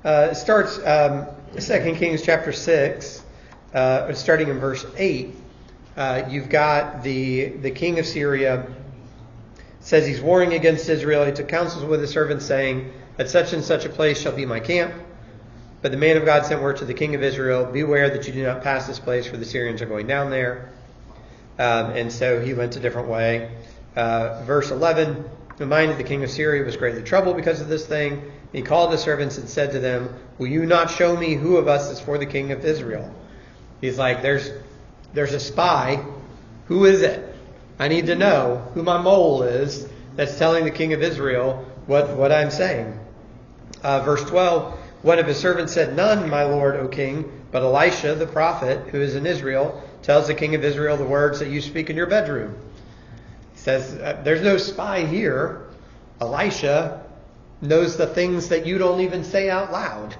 It starts 2 Kings chapter 6, starting in verse 8. You've got the king of Syria says he's warring against Israel. He took counsel with his servants, saying, at such and such a place shall be my camp. But the man of God sent word to the king of Israel, beware that you do not pass this place, for the Syrians are going down there. And so he went a different way. Verse 11, the mind of the king of Syria was greatly troubled because of this thing. He called his servants and said to them, will you not show me who of us is for the king of Israel? He's like, there's a spy. Who is it? I need to know who my mole is that's telling the king of Israel what I'm saying. Verse 12, one of his servants said, none, my lord, O king, but Elisha the prophet, who is in Israel, tells the king of Israel the words that you speak in your bedroom. He says, there's no spy here. Elisha knows the things that you don't even say out loud,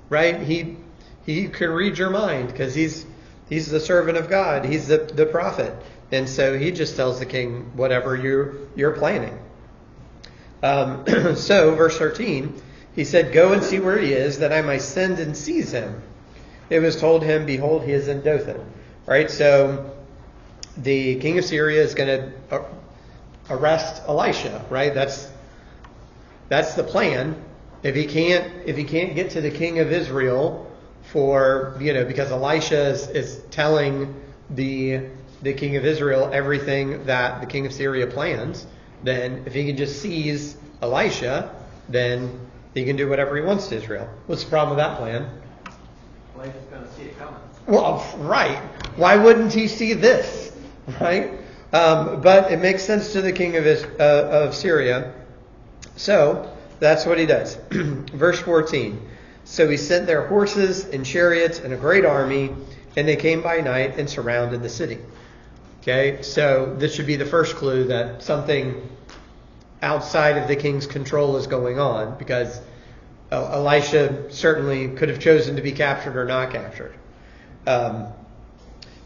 right? He can read your mind because he's the servant of God. He's the prophet. And so he just tells the king whatever you're planning. So verse 13, he said, go and see where he is, that I might send and seize him. It was told him, behold, he is in Dothan. Right? So the king of Syria is going to arrest Elisha, right? That's the plan. If he can't get to the king of Israel because Elisha is telling the king of Israel everything that the king of Syria plans, then if he can just seize Elisha, then he can do whatever he wants to Israel. What's the problem with that plan? Elisha's going to see it coming. Well, right. Why wouldn't he see this? Right? But it makes sense to the king of Syria. So that's what he does. Verse 14. So he sent their horses and chariots and a great army, and they came by night and surrounded the city. Okay, so this should be the first clue that something outside of the king's control is going on, because Elisha certainly could have chosen to be captured or not captured.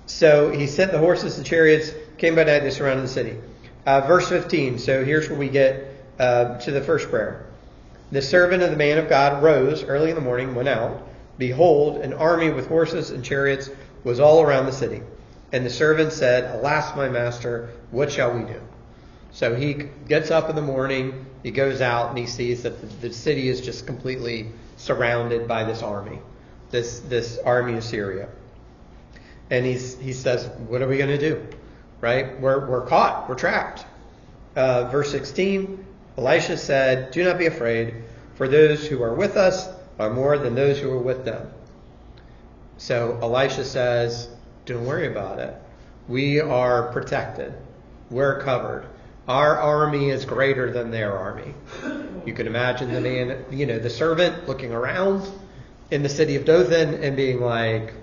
So he sent the horses and chariots, came by night, they surrounded the city. Verse 15, so here's where we get to the first prayer. The servant of the man of God rose early in the morning, went out. Behold, an army with horses and chariots was all around the city. And the servant said, alas, my master, what shall we do? So he gets up in the morning, he goes out, and he sees that the city is just completely surrounded by this army, this army of Syria. And he says, what are we going to do? Right? We're caught. We're trapped. Verse 16, Elisha said, do not be afraid, for those who are with us are more than those who are with them. So Elisha says, don't worry about it. We are protected. We're covered. Our army is greater than their army. You can imagine the man, the servant looking around in the city of Dothan and being like,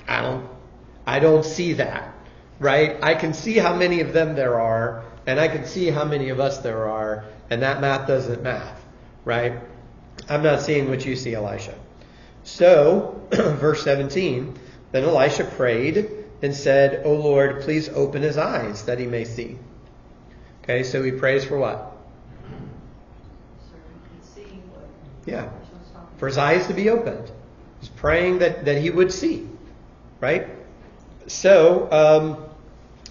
I don't see that, right? I can see how many of them there are, and I can see how many of us there are, and that math doesn't math, right? I'm not seeing what you see, Elisha. So, verse 17, then Elisha prayed and said, O Lord, please open his eyes that he may see. Okay, so he prays for what? Yeah, for his eyes to be opened. He's praying that he would see, right? So,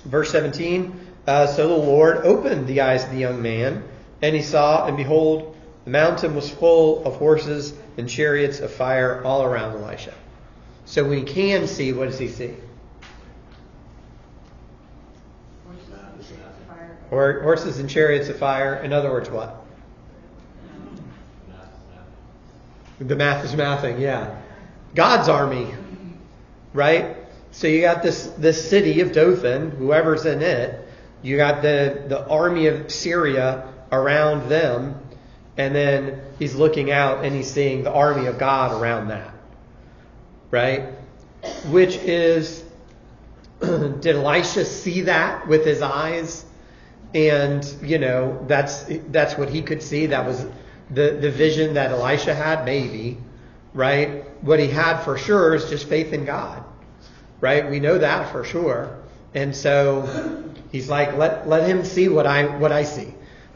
verse 17, so the Lord opened the eyes of the young man, and he saw, and behold, the mountain was full of horses and chariots of fire all around Elisha. So when he can see, what does he see? Horses and chariots of fire. In other words, what? The math is mathing, yeah. God's army, right? So you got this city of Dothan, whoever's in it. You got the army of Syria around them. And then he's looking out and he's seeing the army of God around that. Right? Which is, did Elisha see that with his eyes? And, that's what he could see. That was the vision that Elisha had, maybe. Right? What he had for sure is just faith in God. Right? We know that for sure. And so he's like, let him see what I see.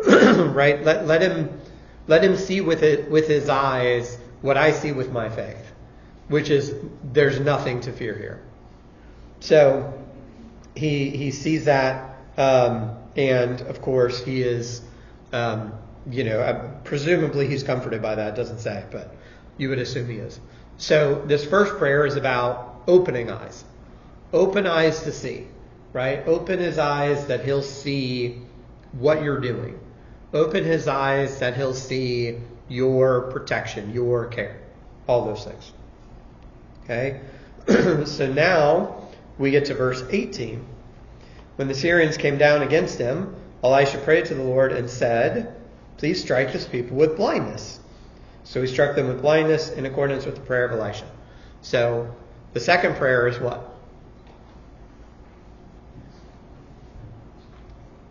Right? Let him see with his eyes what I see with my faith, which is there's nothing to fear here. So he sees that, and of course he is, presumably he's comforted by that. It doesn't say, but you would assume he is. So this first prayer is about opening eyes to see, right? Open his eyes that he'll see what you're doing. Open his eyes that he'll see your protection, your care, all those things. Okay? So now we get to verse 18. When the Syrians came down against him, Elisha prayed to the Lord and said, "Please strike this people with blindness." So he struck them with blindness in accordance with the prayer of Elisha. So the second prayer is what?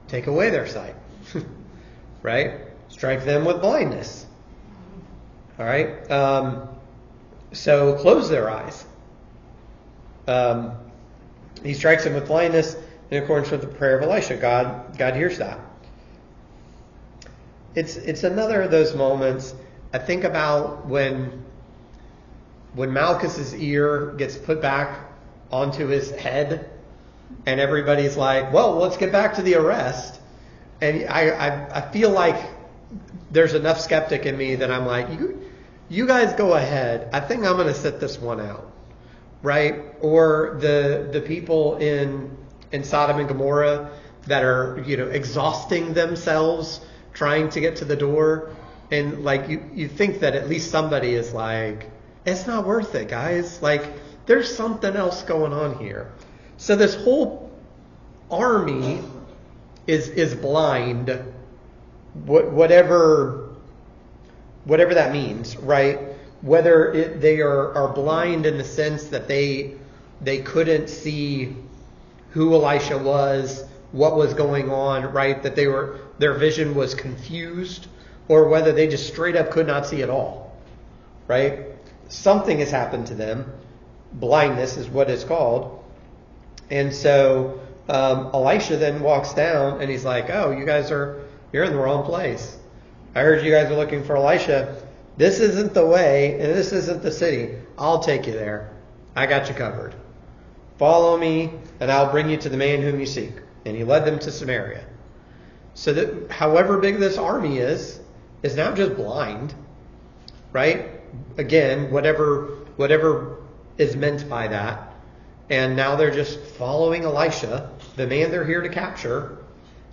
Take away their sight. Right? Strike them with blindness. All right? So close their eyes. He strikes them with blindness in accordance with the prayer of Elisha. God hears that. It's another of those moments. I think about when Malchus's ear gets put back onto his head, and everybody's like, "Well, let's get back to the arrest." And I feel like there's enough skeptic in me that I'm like, you guys go ahead. I think I'm going to sit this one out, right? Or the people in Sodom and Gomorrah that are exhausting themselves trying to get to the door, and like you think that at least somebody is like, it's not worth it, guys. Like there's something else going on here. So this whole army is blind, whatever that means, right? Whether they are blind in the sense that they couldn't see who Elisha was, what was going on, right? That their vision was confused, or whether they just straight up could not see at all, right? Something has happened to them. Blindness is what it's called. And so Elisha then walks down and he's like, "Oh, you're in the wrong place. I heard you guys are looking for Elisha. This isn't the way, and this isn't the city. I'll take you there. I got you covered. Follow me, and I'll bring you to the man whom you seek." And he led them to Samaria. So that however big this army is now just blind, right? Again, whatever is meant by that. And now they're just following Elisha, the man they're here to capture,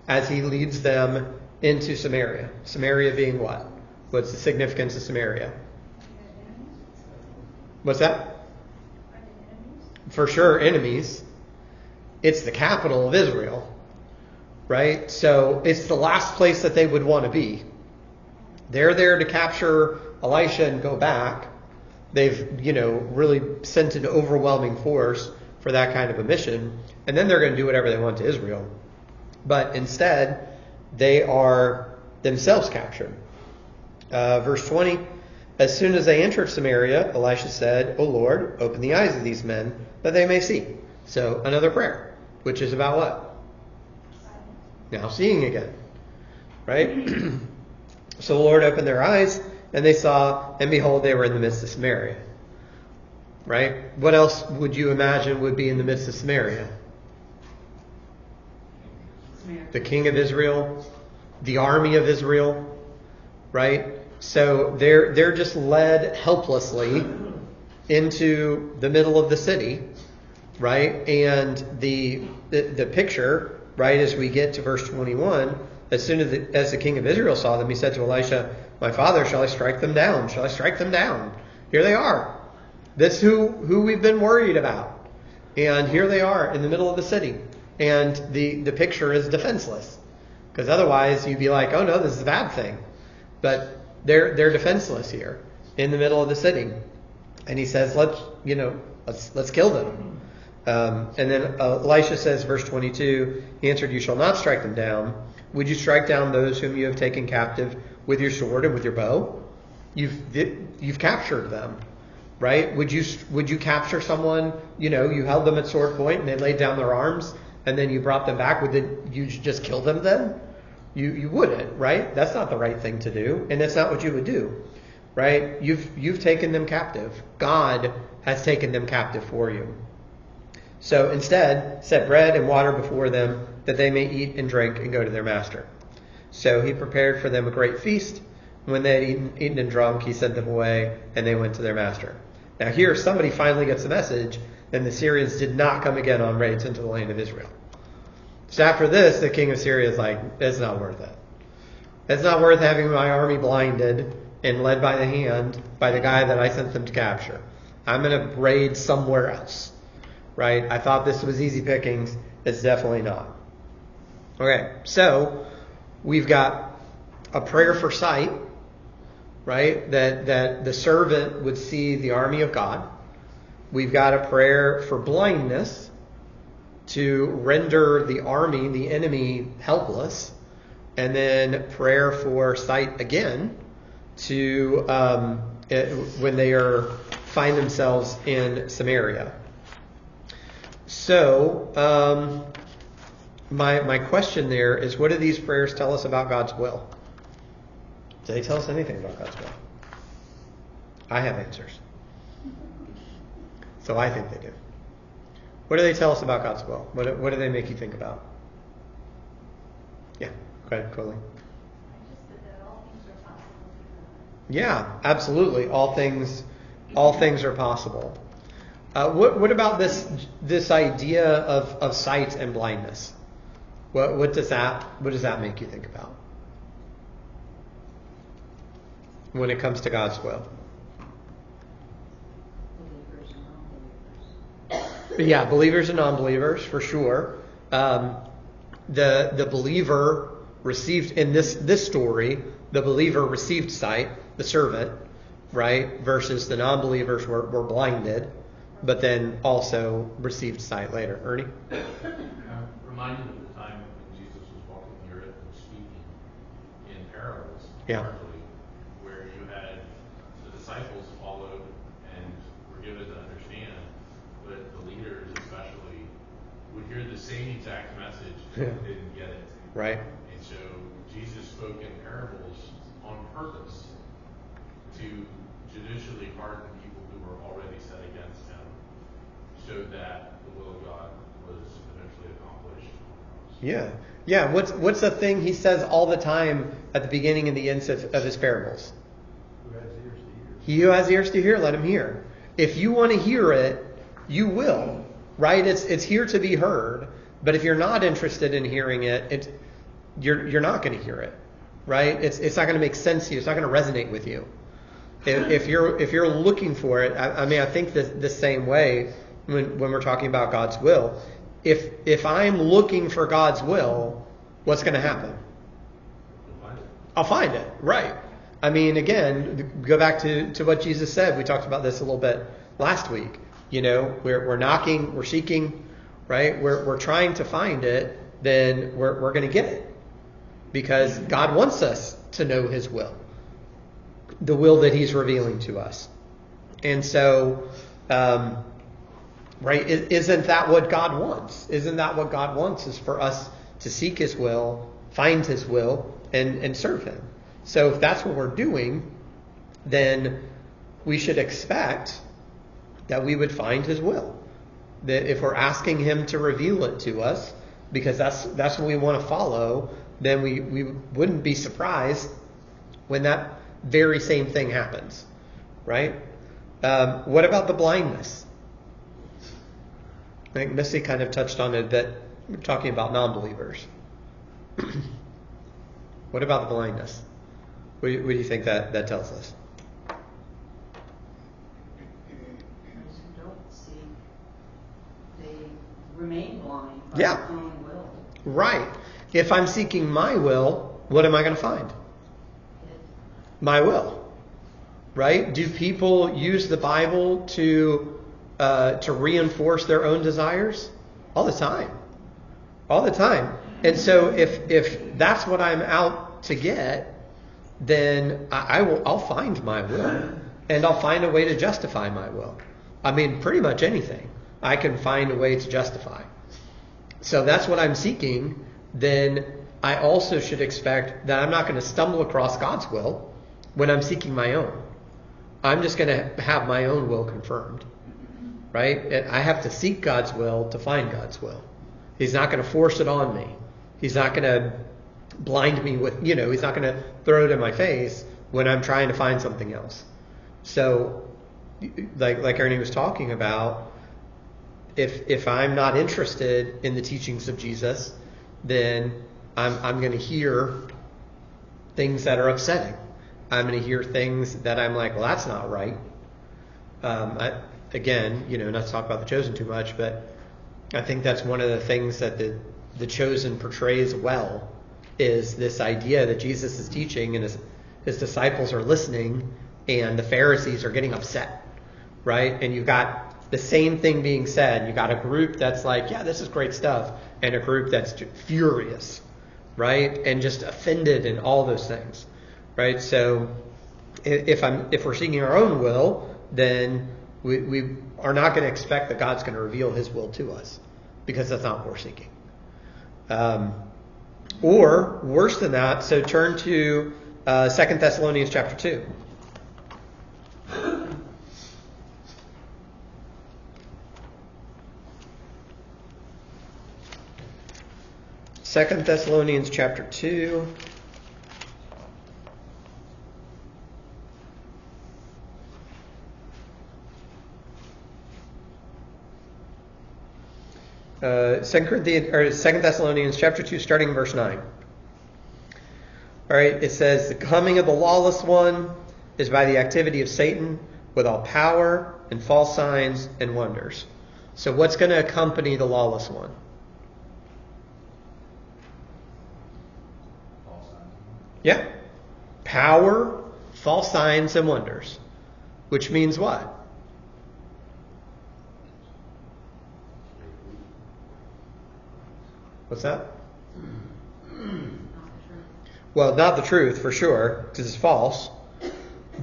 as he leads them into Samaria. Samaria being what? What's the significance of Samaria? What's that? For sure, enemies. It's the capital of Israel, right? So it's the last place that they would want to be. They're there to capture Elisha and go back. They've, really sent an overwhelming force for that kind of a mission. And then they're going to do whatever they want to Israel. But instead, they are themselves captured. Verse 20, as soon as they entered Samaria, Elisha said, "O Lord, open the eyes of these men that they may see." So another prayer, which is about what? Now seeing again, right? So the Lord opened their eyes, and they saw, and behold, they were in the midst of Samaria. Right? What else would you imagine would be in the midst of Samaria? The king of Israel, the army of Israel, right? So they're just led helplessly into the middle of the city, right? And the picture, right, as we get to verse 21, as soon as the king of Israel saw them, he said to Elisha, "My father, shall I strike them down? Shall I strike them down?" Here they are. That's who we've been worried about. And here they are in the middle of the city. And the picture is defenseless. Because otherwise you'd be like, "Oh no, this is a bad thing." But they're defenseless here in the middle of the city. And he says, let's kill them. And then Elisha says, verse 22, he answered, "You shall not strike them down. Would you strike down those whom you have taken captive with your sword and with your bow?" You've captured them. Right? Would you capture someone, you held them at sword point and they laid down their arms and then you brought them back? Would you just kill them then? You wouldn't, right? That's not the right thing to do, and that's not what you would do. right? You've taken them captive. God has taken them captive for you. So instead, set bread and water before them, that they may eat and drink and go to their master. So he prepared for them a great feast. When they had eaten and drunk, he sent them away, and they went to their master. Now here, somebody finally gets the message, and the Syrians did not come again on raids into the land of Israel. So after this, the king of Syria is like, it's not worth it. It's not worth having my army blinded and led by the hand by the guy that I sent them to capture. I'm going to raid somewhere else. Right? I thought this was easy pickings. It's definitely not. Okay, so we've got a prayer for sight, right? That the servant would see the army of God. We've got a prayer for blindness to render the army, the enemy, helpless. And then prayer for sight again to when they find themselves in Samaria. So, my question there is, what do these prayers tell us about God's will? Do they tell us anything about God's will? I have answers. So I think they do. What do they tell us about God's will? What do they make you think about? Yeah, go ahead, Colleen. Yeah, absolutely. All things are possible. What about this idea of sight and blindness? What does that make you think about when it comes to God's will? Believers and non-believers. Yeah, believers and non-believers for sure. The believer received in this story. The believer received sight, the servant, right? Versus the non-believers were blinded, but then also received sight later. Ernie? Reminded of the time when Jesus was walking the earth and speaking in parables, Yeah. largely, where you had the disciples followed and were given to understand, but the leaders especially would hear the same exact message and didn't get it. Right. And so Jesus spoke in parables on purpose to judicially harden people who were already set against him, so that the will of God was eventually accomplished. Yeah. What's the thing he says all the time at the beginning and the end of his parables? Who has ears to hear? He who has ears to hear, let him hear. If you want to hear it, you will. Right? It's here to be heard. But if you're not interested in hearing it, you're not going to hear it. Right? It's not going to make sense to you. It's not going to resonate with you. If you're looking for it, I think the same way when we're talking about God's will. If I'm looking for God's will, what's going to happen? I'll find it, right? I mean, again, go back to what Jesus said. We talked about this a little bit last week. You know, we're knocking, we're seeking, right? We're trying to find it. Then we're going to get it, because God wants us to know His will, the will that He's revealing to us. And so, right? Isn't that what God wants? Isn't that what God wants? Is for us to seek His will, find His will, and serve Him. So if that's what we're doing, then we should expect that we would find His will. That if we're asking Him to reveal it to us, because that's what we want to follow, then we wouldn't be surprised when that very same thing happens, right? What about the blindness? I think Missy kind of touched on it, that we're talking about non-believers. What about the blindness? What do you think that tells us? Those who don't see, they remain blind by Yeah. their own will. Right. If I'm seeking my will, what am I going to find? It- My will. Right? Do people use the Bible to reinforce their own desires? All the time. All the time. And so if that's what I'm out to get, then I'll find my will, and I'll find a way to justify my will. I mean, pretty much anything I can find a way to justify. So that's what I'm seeking. Then I also should expect that I'm not going to stumble across God's will when I'm seeking my own. I'm just going to have my own will confirmed, right? And I have to seek God's will to find God's will. He's not going to force it on me. He's not going to blind me with, he's not going to throw it in my face when I'm trying to find something else. So, like Ernie was talking about, if I'm not interested in the teachings of Jesus, then I'm going to hear things that are upsetting. I'm going to hear things that I'm like, well, that's not right. Again, not to talk about The Chosen too much, but I think that's one of the things that the Chosen portrays well, is this idea that Jesus is teaching and his disciples are listening and the Pharisees are getting upset, right? And you've got the same thing being said. You've got a group that's like, yeah, this is great stuff, and a group that's furious, right? And just offended and all those things, right? So if we're seeking our own will, then we are not going to expect that God's going to reveal his will to us, because that's not what we're seeking. Or worse than that, so turn to 2 Thessalonians chapter 2. 2 Thessalonians chapter 2. Second Thessalonians chapter 2, starting in verse 9. All right, it says, the coming of the lawless one is by the activity of Satan with all power and false signs and wonders. So what's going to accompany the lawless one? Yeah. Power, false signs, and wonders. Which means what? What's that? Well, not the truth, for sure, because it's false.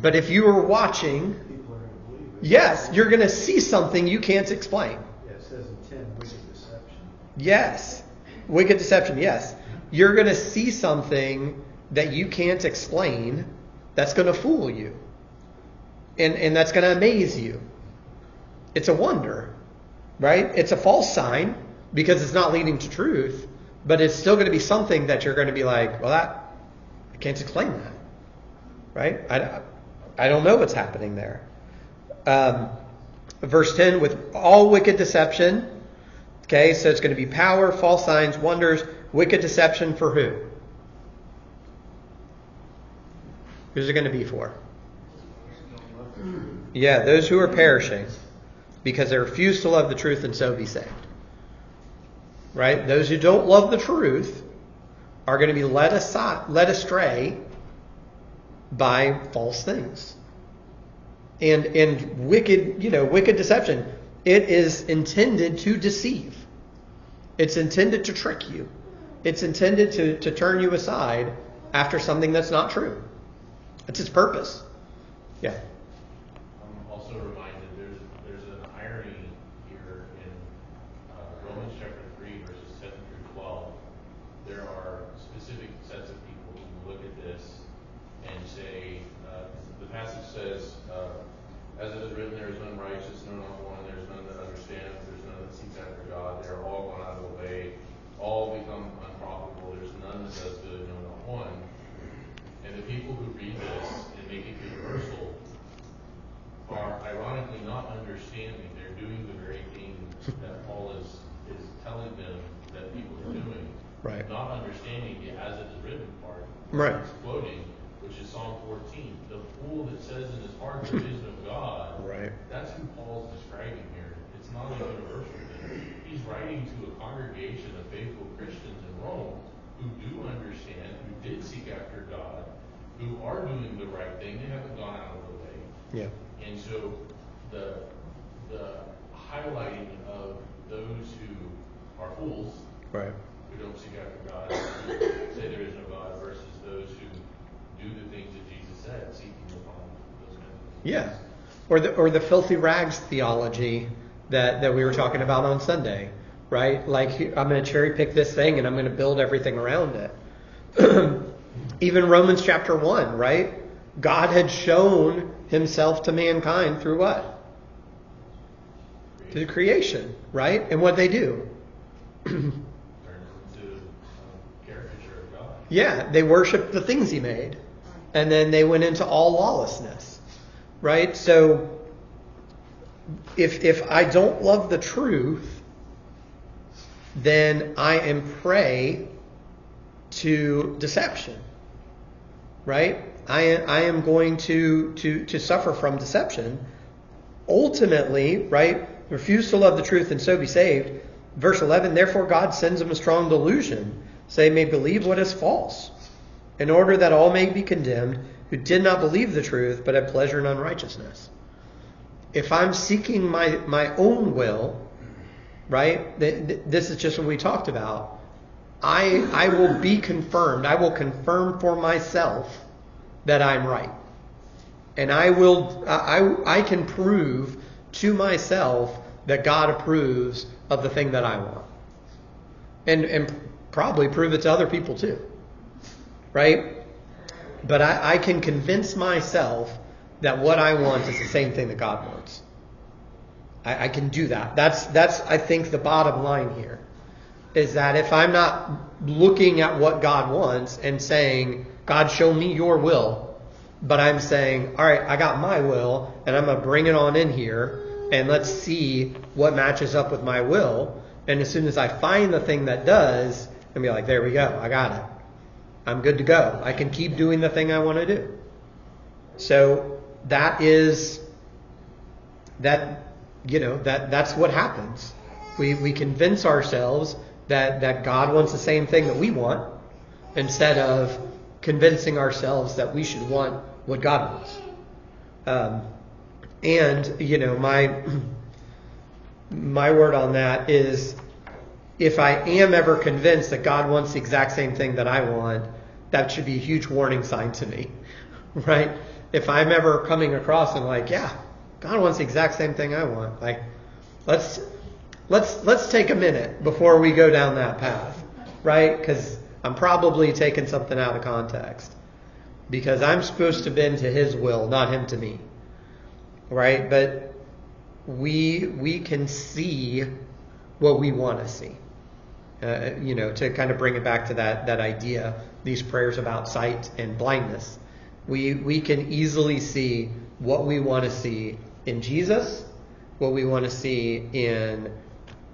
But if you were watching, People are going to believe it. yes, you're going to see something you can't explain. Yeah, it says in 10, wicked deception. Yes. Wicked deception, yes. You're going to see something that you can't explain that's going to fool you. And that's going to amaze you. It's a wonder, right? It's a false sign because it's not leading to truth, but it's still going to be something that you're going to be like, well, I can't explain that, right? I don't know what's happening there. Verse 10, with all wicked deception. Okay, so it's going to be power, false signs, wonders, wicked deception for who? Who's it going to be for? Yeah, those who are perishing because they refuse to love the truth and so be saved. Right? Those who don't love the truth are going to be led astray by false things. And wicked deception, it is intended to deceive. It's intended to trick you. It's intended to turn you aside after something that's not true. That's its purpose. Yeah. I'm also reminded there's an irony here in Romans chapter 3, verses 7 through 12. There are specific sets of people who look at this and say, the passage says, as it is written, there is none righteous, no, not one, there is none that understands, there is none that seeks after God, they are all gone out of the way, all become unprofitable, there is none that does good, no, not one. And the people who read this and make it universal are ironically not understanding. They're doing the very thing that Paul is telling them that people are doing. Right. Not understanding the as it is written part. Right. He's quoting, which is Psalm 14. The fool that says in his heart there is no God. Right. That's who Paul's describing here. It's not a universal thing. He's writing to a congregation of faithful Christians in Rome who do understand, who did seek after God, who are doing the right thing. They haven't gone out of the way. Yeah. And so the highlighting of those who are fools, Right. who don't seek after God, who say there is no God, versus those who do the things that Jesus said, seeking to find those kinds of things. Yeah. Or the filthy rags theology that we were talking about on Sunday, right? Like, I'm going to cherry pick this thing and I'm going to build everything around it. Even Romans chapter 1, right? God had shown himself to mankind through what? Through creation, right? And what they do? Turn into caricature of God. Yeah, they worshiped the things he made. And then they went into all lawlessness, right? So if I don't love the truth, then I am prey to deception, right? I am going to suffer from deception. Ultimately, right? Refuse to love the truth and so be saved. Verse 11, therefore God sends them a strong delusion, so they may believe what is false, in order that all may be condemned who did not believe the truth, but had pleasure in unrighteousness. If I'm seeking my own will, right? This is just what we talked about. I will be confirmed. I will confirm for myself that I'm right. And I can prove to myself that God approves of the thing that I want. And probably prove it to other people too. Right? But I can convince myself that what I want is the same thing that God wants. I can do that. That's I think the bottom line here. Is that if I'm not looking at what God wants and saying, God, show me your will, but I'm saying, all right, I got my will, and I'm going to bring it on in here, and let's see what matches up with my will. And as soon as I find the thing that does, and be like, there we go, I got it. I'm good to go. I can keep doing the thing I want to do. So that's what happens. We convince ourselves that God wants the same thing that we want, instead of convincing ourselves that we should want what God wants. My word on that is, if I am ever convinced that God wants the exact same thing that I want, that should be a huge warning sign to me, right? If I'm ever coming across and like, yeah, God wants the exact same thing I want, like, let's take a minute before we go down that path, right? Because I'm probably taking something out of context, because I'm supposed to bend to his will, not him to me, right? But we can see what we want to see. To kind of bring it back to that idea, these prayers about sight and blindness. We can easily see what we want to see in Jesus, what we want to see in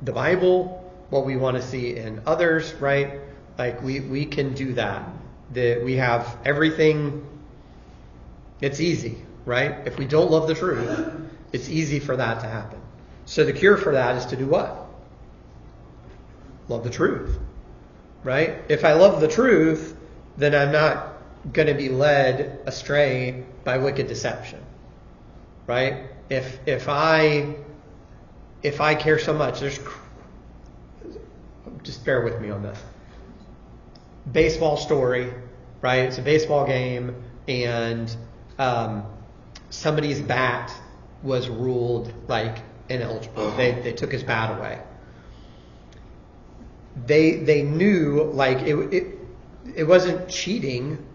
the Bible, what we want to see in others, right? Like we can do that. We have everything. It's easy, right? If we don't love the truth, it's easy for that to happen. So the cure for that is to do what? Love the truth, right? If I love the truth, then I'm not going to be led astray by wicked deception, right? If I care so much, just bear with me on this. Baseball story, right? It's a baseball game, and somebody's bat was ruled like ineligible. They took his bat away. They knew, like, it wasn't cheating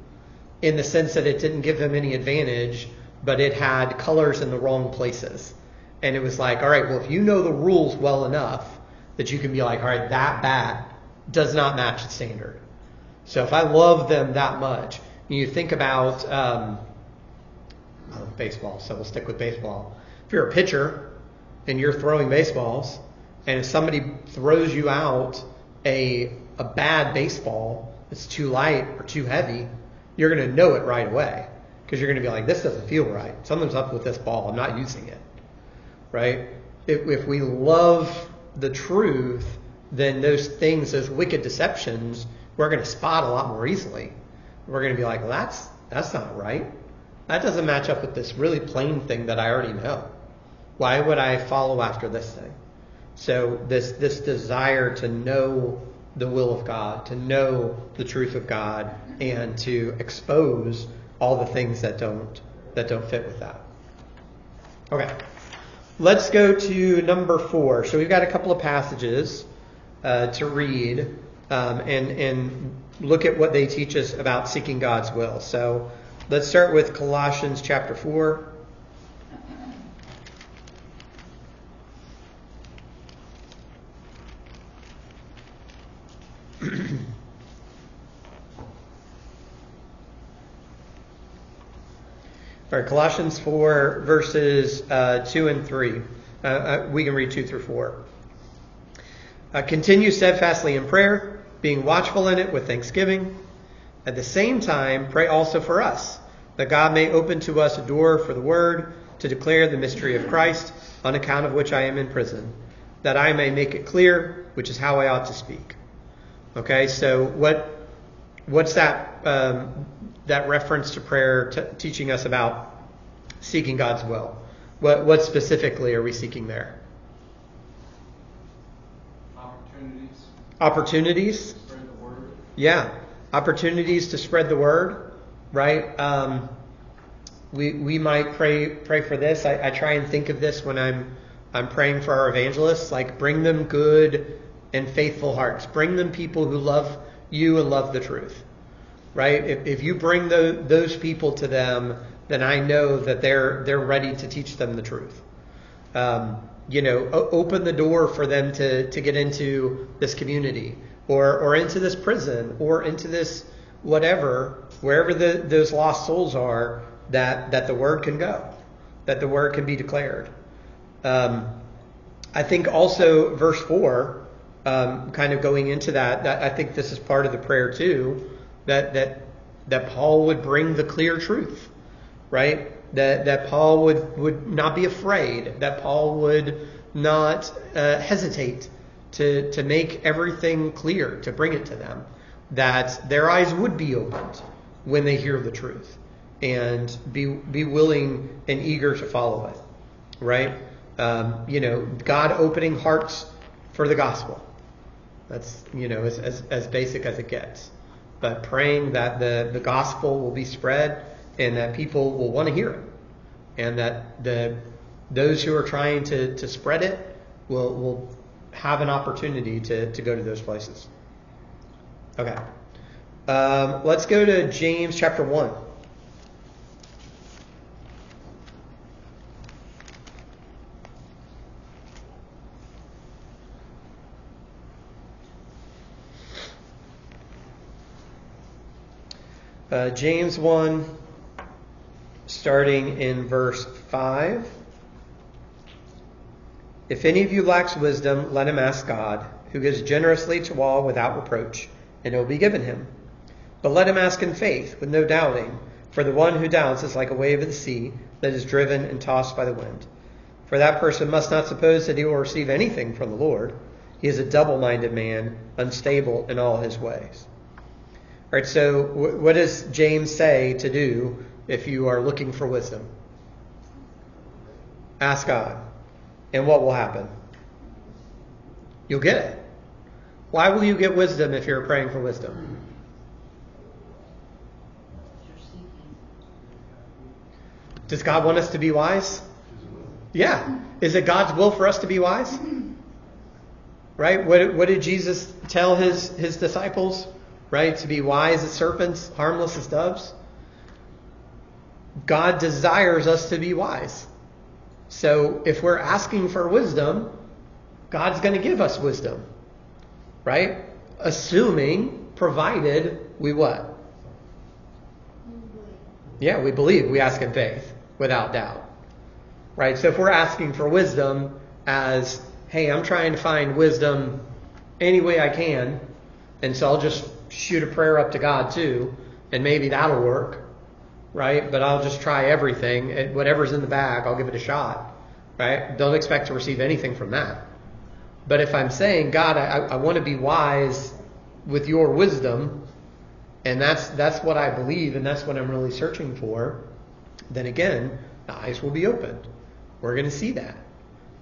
in the sense that it didn't give them any advantage, but it had colors in the wrong places. And it was like, all right, well, if you know the rules well enough that you can be like, all right, that bat does not match the standard. So if I love them that much, you think about baseball, so we'll stick with baseball. If you're a pitcher and you're throwing baseballs, and if somebody throws you out a bad baseball that's too light or too heavy, you're going to know it right away, because you're going to be like, this doesn't feel right. Something's up with this ball. I'm not using it, right? If we love the truth, then those things, those wicked deceptions, we're going to spot a lot more easily. We're going to be like, well, that's not right. That doesn't match up with this really plain thing that I already know. Why would I follow after this thing? So this desire to know the will of God, to know the truth of God, and to expose all the things that don't fit with that. Okay, let's go to number 4. So we've got a couple of passages to read and look at what they teach us about seeking God's will. So let's start with Colossians chapter 4. All right, Colossians 4, verses 2 and 3. We can read 2 through 4. Continue steadfastly in prayer, being watchful in it with thanksgiving. At the same time, pray also for us, that God may open to us a door for the word to declare the mystery of Christ, on account of which I am in prison, that I may make it clear, which is how I ought to speak. Okay, so what's that that reference to prayer teaching us about seeking God's will? What specifically are we seeking there? Opportunities. Spread the word. Yeah, opportunities to spread the word, right? We might pray for this. I try and think of this when I'm praying for our evangelists. Like, bring them good and faithful hearts. Bring them people who love you and love the truth, right? If you bring those people to them, then I know that they're ready to teach them the truth. Open the door for them to get into this community or into this prison or into this whatever, wherever those lost souls are, that the word can go, that the word can be declared. I think also verse 4, kind of going into that I think this is part of the prayer too, that Paul would bring the clear truth, right? That Paul would not be afraid, that Paul would not hesitate to make everything clear, to bring it to them, that their eyes would be opened when they hear the truth, and be willing and eager to follow it, right? God opening hearts for the gospel. That's, as basic as it gets. But praying that the gospel will be spread and that people will want to hear it, and that those who are trying to spread it will have an opportunity to go to those places. Okay. Let's go to James chapter 1. James 1, starting in verse 5. If any of you lacks wisdom, let him ask God, who gives generously to all without reproach, and it will be given him. But let him ask in faith, with no doubting, for the one who doubts is like a wave of the sea that is driven and tossed by the wind. For that person must not suppose that he will receive anything from the Lord. He is a double-minded man, unstable in all his ways. All right, so what does James say to do if you are looking for wisdom? Ask God. And what will happen? You'll get it. Why will you get wisdom if you're praying for wisdom? You're seeking. Does God want us to be wise? Yeah. Is it God's will for us to be wise? Right? What did Jesus tell his disciples? Right? To be wise as serpents, harmless as doves. God desires us to be wise. So if we're asking for wisdom, God's going to give us wisdom. Right? Provided we what? Yeah, we believe. We ask in faith, without doubt. Right? So if we're asking for wisdom as, hey, I'm trying to find wisdom any way I can, and so I'll just shoot a prayer up to God too, and maybe that'll work, right? But I'll just try everything, and whatever's in the bag, I'll give it a shot, right? Don't expect to receive anything from that. But if I'm saying, God, I want to be wise with your wisdom, and that's what I believe, and that's what I'm really searching for, then again, the eyes will be opened. We're going to see that.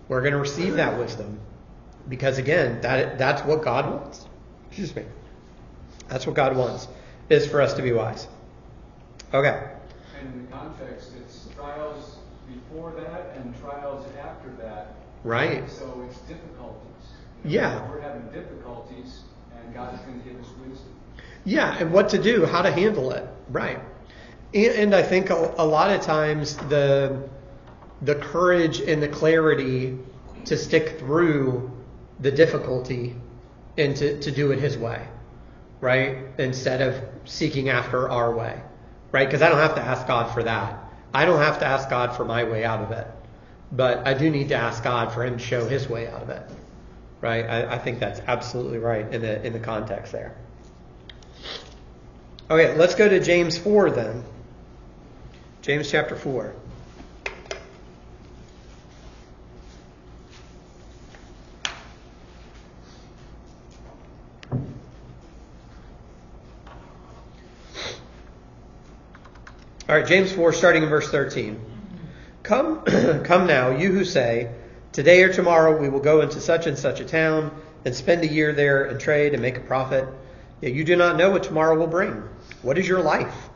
We're going to receive that wisdom. Because again, that's what God wants. Excuse me. That's what God wants, is for us to be wise. Okay. And in the context, it's trials before that and trials after that. Right. So it's difficulties. Yeah. We're having difficulties, and God is going to give us wisdom. Yeah, and what to do, how to handle it. Right. And I think a lot of times the courage and the clarity to stick through the difficulty and to do it His way, right? Instead of seeking after our way, right? Because I don't have to ask God for that. I don't have to ask God for my way out of it, but I do need to ask God for him to show his way out of it. Right? I think that's absolutely right in the context there. Okay, let's go to James 4 then. James chapter 4. All right, James 4, starting in verse 13. Come now, you who say, today or tomorrow we will go into such and such a town and spend a year there and trade and make a profit. Yet you do not know what tomorrow will bring. What is your life?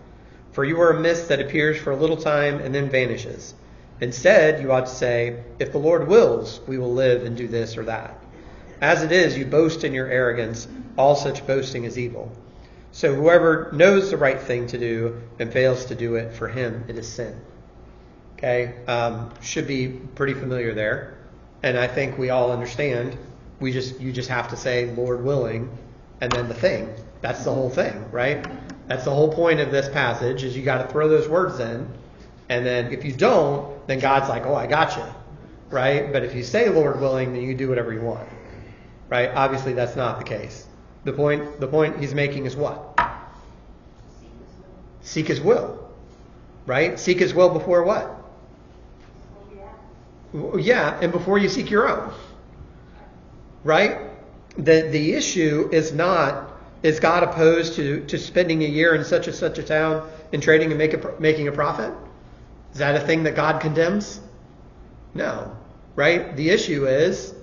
For you are a mist that appears for a little time and then vanishes. Instead, you ought to say, if the Lord wills, we will live and do this or that. As it is, you boast in your arrogance. All such boasting is evil. So whoever knows the right thing to do and fails to do it, for him it is sin. Okay, should be pretty familiar there. And I think we all understand. You just have to say, Lord willing, and then the thing. That's the whole thing, right? That's the whole point of this passage, is you got to throw those words in. And then if you don't, then God's like, oh, I got you, right? But if you say Lord willing, then you do whatever you want, right? Obviously, that's not the case. The point he's making is what? Seek his will, right? Seek his will before what? Yeah, and before you seek your own, right? The issue is not, is God opposed to spending a year in such a town and trading and making a profit? Is that a thing that God condemns? No, right? The issue is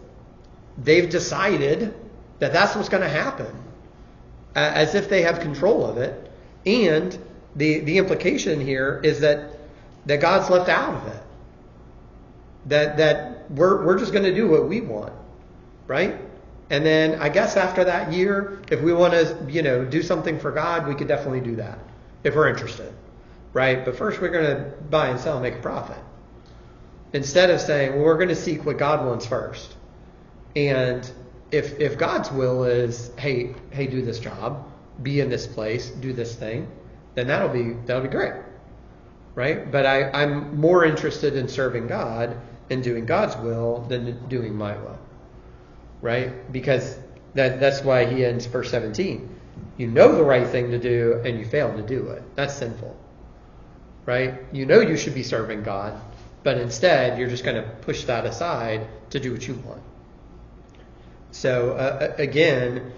they've decided that that's what's going to happen, as if they have control of it. And the implication here is that God's left out of it. That we're just going to do what we want, right? And then I guess after that year, if we want to, do something for God, we could definitely do that if we're interested, right? But first we're going to buy and sell and make a profit. Instead of saying, well, we're going to seek what God wants first. And if God's will is, hey, do this job, be in this place, do this thing, then that'll be great, right? But I'm more interested in serving God and doing God's will than doing my will, right? Because that's why he ends verse 17. You know the right thing to do and you fail to do it. That's sinful, right? You know you should be serving God, but instead you're just going to push that aside to do what you want. So again,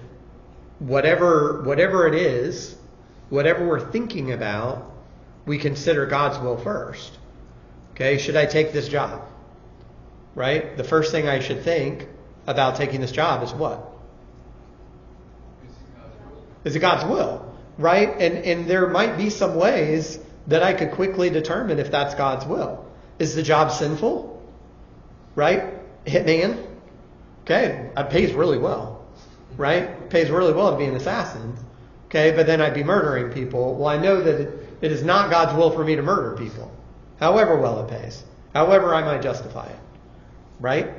whatever it is, whatever we're thinking about, we consider God's will first. Okay, should I take this job? Right? The first thing I should think about taking this job is what? Is it God's will? Right? And there might be some ways that I could quickly determine if that's God's will. Is the job sinful? Right? Hitman? Okay, it pays really well. Right? It pays really well to be an assassin. Okay, but then I'd be murdering people. Well, I know that it is not God's will for me to murder people, however well it pays, however I might justify it. Right?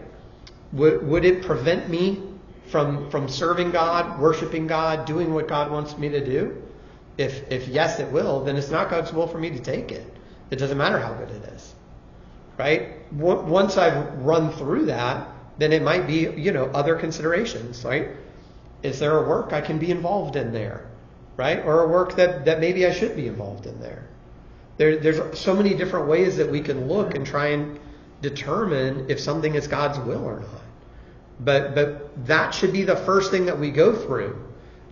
Would it prevent me from serving God, worshiping God, doing what God wants me to do? If yes, it will, then it's not God's will for me to take it. It doesn't matter how good it is. Right? Once I've run through that, then it might be, other considerations, right? Is there a work I can be involved in there? Right? Or a work that maybe I should be involved in there. There's so many different ways that we can look and try and determine if something is God's will or not. But that should be the first thing that we go through.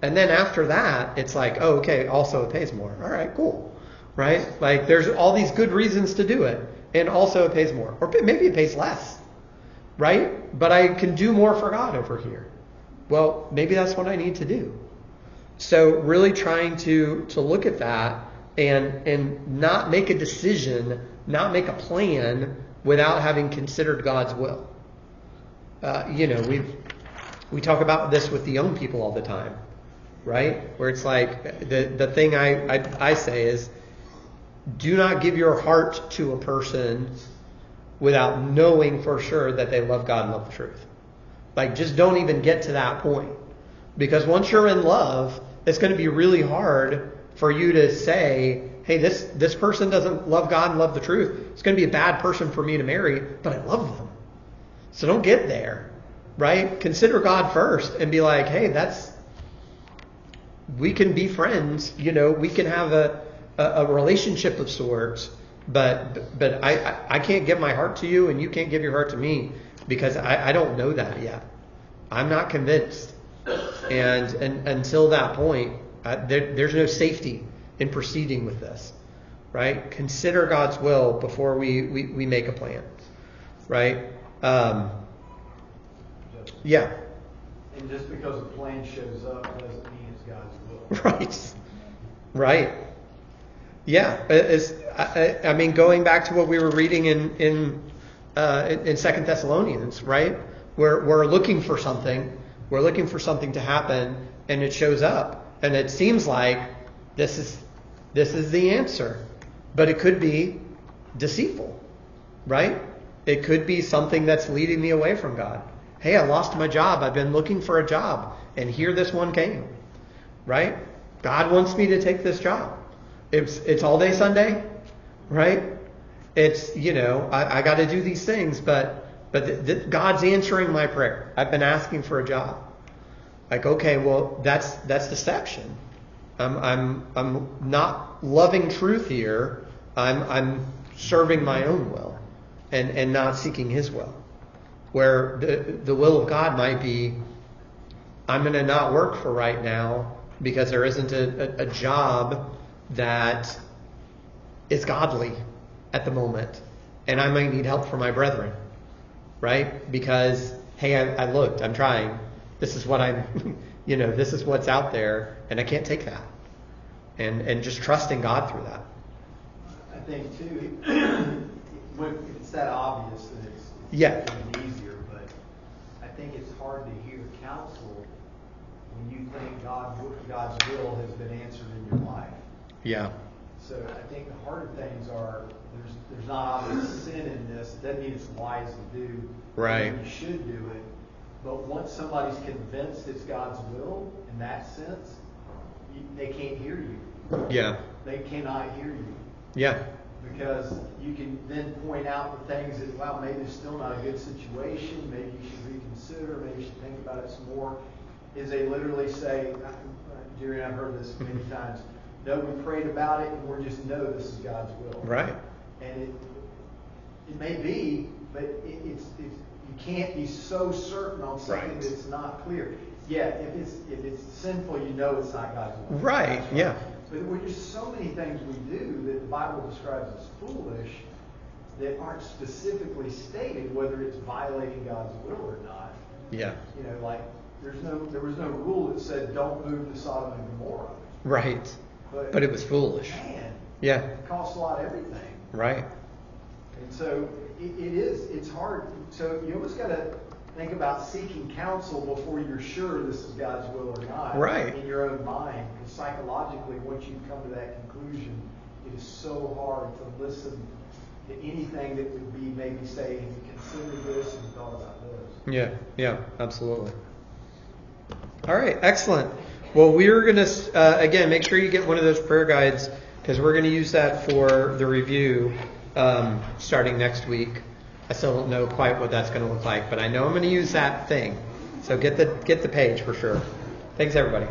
And then after that, it's like, oh, okay, also it pays more. All right, cool. Right? Like there's all these good reasons to do it. And also it pays more. Or maybe it pays less. Right? But I can do more for God over here. Well, maybe that's what I need to do. So really trying to look at that and not make a decision, not make a plan without having considered God's will. We talk about this with the young people all the time, right? Where it's like the thing I say is, do not give your heart to a person without knowing for sure that they love God and love the truth. Like, just don't even get to that point. Because once you're in love, it's going to be really hard for you to say, hey, this person doesn't love God and love the truth. It's going to be a bad person for me to marry, but I love them. So don't get there, right? Consider God first and be like, hey, we can be friends. We can have a relationship of sorts, but I can't give my heart to you and you can't give your heart to me because I don't know that yet. I'm not convinced. And until that point, there's no safety in proceeding with this, right? Consider God's will before we make a plan, right? Yeah. And just because a plan shows up doesn't mean it's God's will. Right. Yeah. I mean, going back to what we were reading in 2 Thessalonians, right? We're looking for something. We're looking for something to happen, and it shows up, and it seems like this is the answer, but it could be deceitful, right? It could be something that's leading me away from God. Hey, I lost my job. I've been looking for a job, and here this one came, right? God wants me to take this job. It's all day Sunday, right? It's I got to do these things, but God's answering my prayer. I've been asking for a job. Like, okay, well, that's deception. I'm not loving truth here. I'm serving my own will, and not seeking His will. Where the will of God might be, I'm going to not work for right now because there isn't a job that is godly at the moment, and I might need help from my brethren, right? Because hey, I looked, I'm trying. This is what this is what's out there, and I can't take that. And just trusting God through that. I think too, if it's that obvious, then it's even easier. But I think it's hard to hear counsel when you think God's will has been answered in your life. Yeah. So I think the harder things are there's not obvious sin in this. It doesn't mean it's wise to do. Right. You should do it. But once somebody's convinced it's God's will in that sense, they can't hear you. Yeah. They cannot hear you. Yeah. Because you can then point out the things that, wow, maybe it's still not a good situation. Maybe you should reconsider. Maybe you should think about it some more. Is they literally say, Jerry, I've heard this many times, no, we prayed about it and we just know this is God's will. Right. And it may be, but it's you can't be so certain on something that's not clear. Yeah, if it's sinful, you know it's not God's will. Right. Yeah. But there's just so many things we do that the Bible describes as foolish that aren't specifically stated whether it's violating God's will or not. Yeah. Like there was no rule that said don't move to Sodom and Gomorrah. Right. But it was foolish. Man. Yeah. It costs a lot of everything. Right. And so it's hard. So you almost got to think about seeking counsel before you're sure this is God's will or not. Right. In your own mind. Because psychologically, once you come to that conclusion, it is so hard to listen to anything that would be maybe say, have you considered this and thought about this? Yeah, absolutely. All right, excellent. Well, we're going to, again, make sure you get one of those prayer guides because we're going to use that for the review starting next week. I still don't know quite what that's going to look like, but I know I'm going to use that thing. So get the page for sure. Thanks, everybody.